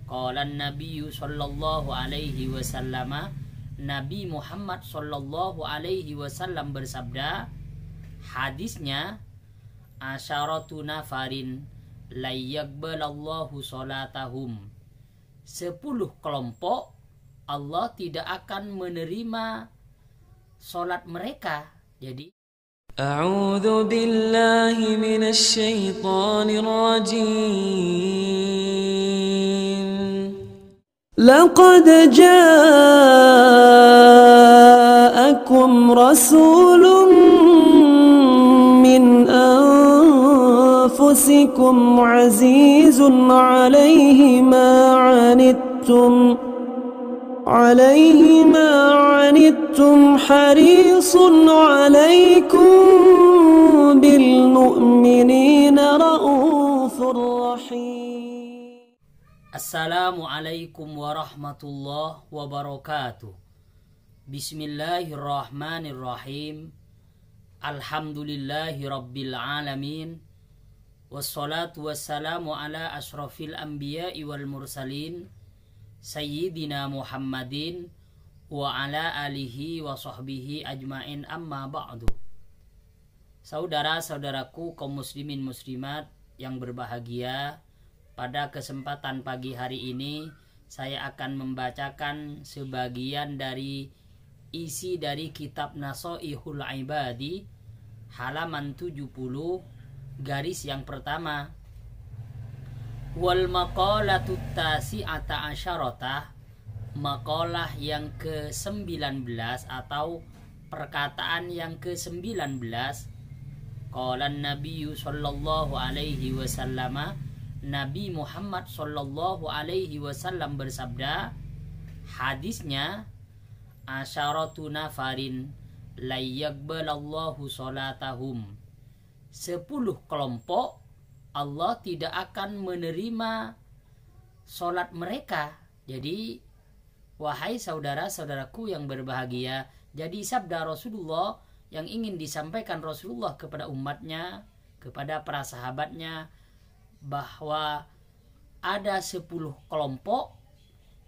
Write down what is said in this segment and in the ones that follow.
Qala Nabi sallallahu alaihi wasallam, Nabi Muhammad sallallahu alaihi wasallam bersabda, hadisnya, asyaratu nafarin la yaqbalallahu salatahum, 10 kelompok Allah tidak akan menerima salat mereka. Jadi A'udzu billahi minasy syaithanir rajim. Laqad ja'akum rasulun min anfusikum azizun 'alaihi ma 'anittum harisun 'alaikum bil mu'minina raufur rahim. Assalamualaikum warahmatullahi wabarakatuh. Bismillahirrahmanirrahim. Alhamdulillahi rabbil alamin. Wassalatu wassalamu ala ashrafil anbiya'i wal mursalin, Sayyidina Muhammadin wa ala alihi wa sahbihi ajmain, amma ba'du. Saudara-saudaraku kaum muslimin muslimat yang berbahagia, pada kesempatan pagi hari ini saya akan membacakan sebagian dari isi dari kitab Nasoihul Ibadi, halaman 70, garis yang pertama. Wal maqalatu tasi'ata asyarata, maqalah yang ke-19 atau perkataan yang ke-19. Qala Nabi sallallahu alaihi wasallam, Nabi Muhammad sallallahu alaihi wasallam bersabda, hadisnya, asyaratu nafarin la yaqbalallahu salatahum, 10 kelompok Allah tidak akan menerima salat mereka. Jadi wahai saudara-saudaraku yang berbahagia, jadi sabda Rasulullah yang ingin disampaikan Rasulullah kepada umatnya, kepada para sahabatnya, bahwa ada 10 kelompok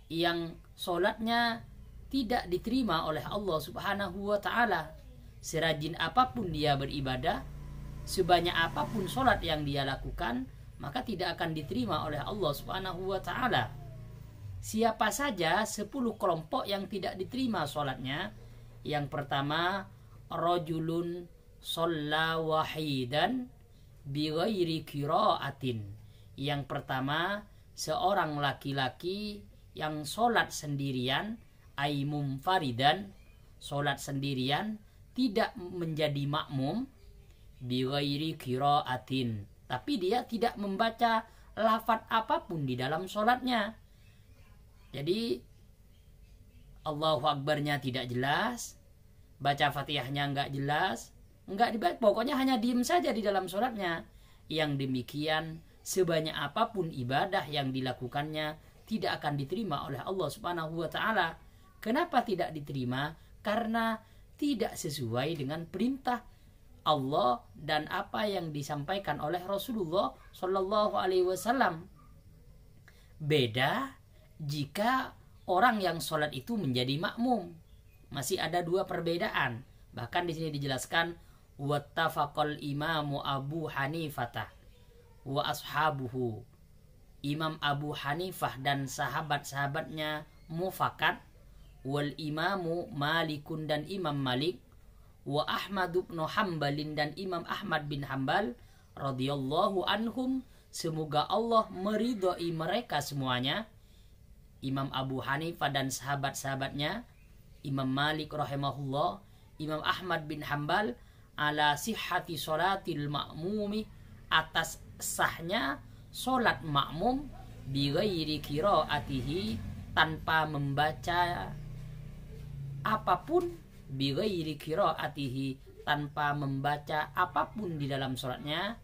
yang sholatnya tidak diterima oleh Allah subhanahu wa ta'ala. Serajin apapun dia beribadah, sebanyak apapun sholat yang dia lakukan, maka tidak akan diterima oleh Allah subhanahu wa ta'ala. Siapa saja 10 kelompok yang tidak diterima sholatnya? Yang pertama, rajulun shalla wahidan bighairi qiraatin. Yang pertama, seorang laki-laki yang sholat sendirian, ay mumfaridan, sholat sendirian, tidak menjadi makmum, bighairi qiraatin, tapi dia tidak membaca lafaz apapun di dalam sholatnya. Jadi Allahu Akbarnya tidak jelas, baca Fatihahnya enggak jelas, enggak dibaca, pokoknya hanya diem saja di dalam sholatnya. Yang demikian, sebanyak apapun ibadah yang dilakukannya tidak akan diterima oleh Allah subhanahu wa ta'ala. Kenapa tidak diterima? Karena tidak sesuai dengan perintah Allah dan apa yang disampaikan oleh Rasulullah Shallallahu Alaihi Wasallam. Beda jika orang yang sholat itu menjadi makmum. Masih ada 2 perbedaan. Bahkan di sini dijelaskan, wattafaqal imamu Abu Hanifah wa ashabuhu. Imam Abu Hanifah dan sahabat-sahabatnya mufakat, wal imamu Malikun dan Imam Malik, wa Ahmad bin Hambalin dan Imam Ahmad bin Hambal radhiyallahu anhum, semoga Allah meridhai mereka semuanya. Imam Abu Hanifah dan sahabat-sahabatnya, Imam Malik rahimahullah, Imam Ahmad bin Hambal, ala sihhati sholatil ma'mumi, atas sahnya sholat makmum, bighairi qiraatihi, tanpa membaca apapun, bighairi qiraatihi, tanpa membaca apapun di dalam sholatnya,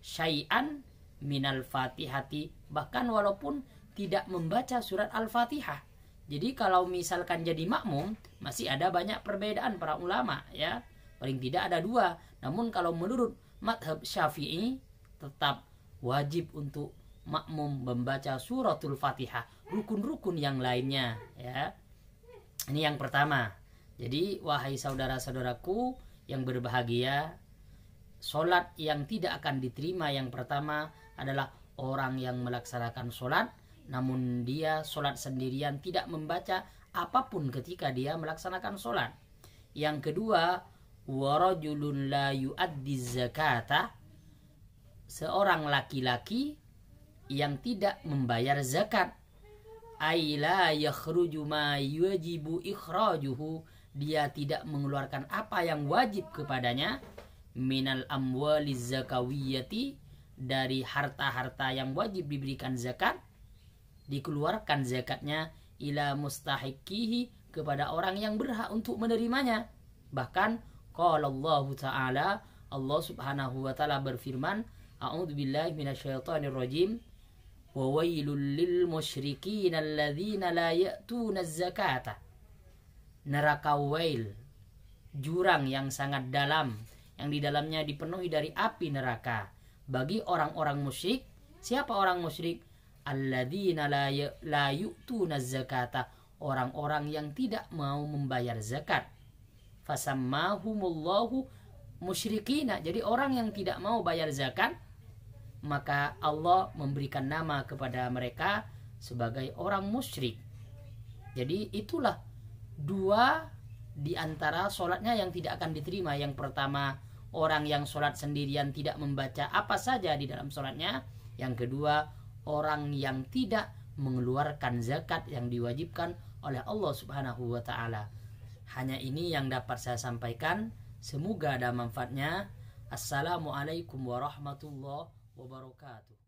syai'an minal fatihati, bahkan walaupun tidak membaca surat al-fatihah. Jadi kalau misalkan jadi makmum, masih ada banyak perbedaan para ulama, ya, paling tidak ada 2. Namun kalau menurut madhab Syafi'i, tetap wajib untuk makmum membaca suratul Fatihah, rukun-rukun yang lainnya ya. Ini yang pertama. Jadi wahai saudara-saudaraku yang berbahagia, solat yang tidak akan diterima yang pertama adalah orang yang melaksanakan solat namun dia solat sendirian, tidak membaca apapun ketika dia melaksanakan solat. Yang kedua, warajulun la yu'addi zakata, seorang laki-laki yang tidak membayar zakat. Ay la yakhruju ma yajibu ikhrajuhu, dia tidak mengeluarkan apa yang wajib kepadanya, minal amwaliz zakawiyati, dari harta-harta yang wajib diberikan zakat, dikeluarkan zakatnya ila mustahiqihi, kepada orang yang berhak untuk menerimanya. Bahkan qala Allah Ta'ala, Allah Subhanahu wa taala berfirman, a'udzubillahi minasyaitonir rajim, wa wailul lil musyrikin alladzina la ya'tuna zakata. Neraka wail, jurang yang sangat dalam, yang di dalamnya dipenuhi dari api neraka, bagi orang-orang musyrik. Siapa orang musyrik? Alladzina la yu'tuna zakata, orang-orang yang tidak mau membayar zakat. Fasammahumullahu musyrikina, jadi orang yang tidak mau bayar zakat, maka Allah memberikan nama kepada mereka sebagai orang musyrik. Jadi itulah dua di antara solatnya yang tidak akan diterima. Yang pertama, orang yang solat sendirian tidak membaca apa saja di dalam solatnya. Yang kedua, orang yang tidak mengeluarkan zakat yang diwajibkan oleh Allah Subhanahu wa taala. Hanya ini yang dapat saya sampaikan. Semoga ada manfaatnya. Assalamualaikum warahmatullahi wabarakatuh.